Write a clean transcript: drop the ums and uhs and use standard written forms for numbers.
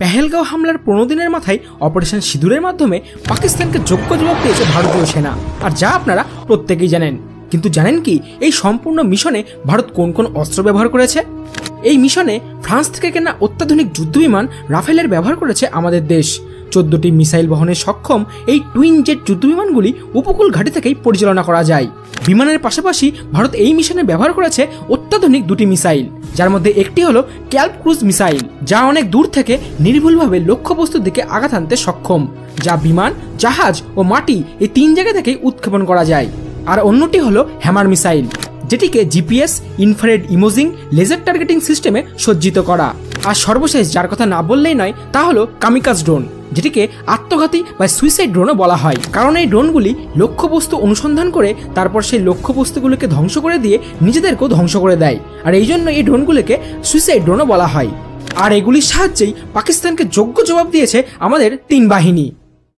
পেহেলগাঁও হামলার 15 দিনের মাথায় অপারেশন সিঁদুরের মাধ্যমে পাকিস্তানকে যোগ্য জবাব দিয়েছে ভারতীয় সেনা, আর যা আপনারা প্রত্যেকেই জানেন। কিন্তু জানেন কি এই সম্পূর্ণ মিশনে ভারত কোন কোন অস্ত্র ব্যবহার করেছে? এই মিশনে ফ্রান্স থেকে কেনা অত্যাধুনিক যুদ্ধবিমান রাফেলের ব্যবহার করেছে আমাদের দেশ। 14টি মিসাইল বহনে সক্ষম এই টুইন জেট যুদ্ধবিমানগুলি উপকূল ঘাঁটি থেকেই পরিচালনা করা যায়। বিমানের পাশাপাশি ভারত এই মিশনে ব্যবহার করেছে অত্যাধুনিক 2টি মিসাইল, যার মধ্যে একটি হলো ক্যাল্প ক্রুজ মিসাইল, যা অনেক দূর থেকে নির্ভুলভাবে লক্ষ্যবস্তুর দিকে আঘাত হানতে সক্ষম, যা বিমান, জাহাজ ও মাটি এই 3 জায়গা থেকেই উৎক্ষেপণ করা যায়। আর অন্যটি হলো হ্যামার মিসাইল, যেটিকে GPS, infrared imaging, laser targeting সিস্টেমে সজ্জিত করা। আর সর্বশেষ যার কথা না বললেই নয় তা হলো কামিকাজ ড্রোন, যেটিকে আত্মঘাতী বা সুইসাইড ড্রোনও বলা হয়, কারণ এই ড্রোনগুলি লক্ষ্যবস্তু অনুসন্ধান করে তারপর সেই লক্ষ্যবস্তুগুলোকে ধ্বংস করে দিয়ে নিজেদেরকেও ধ্বংস করে দেয়। আর এই জন্য এই ড্রোনগুলোকে সুইসাইড ড্রোনও বলা হয়। আর এগুলির সাহায্যেই পাকিস্তানকে যোগ্য জবাব দিয়েছে আমাদের 3 বাহিনী।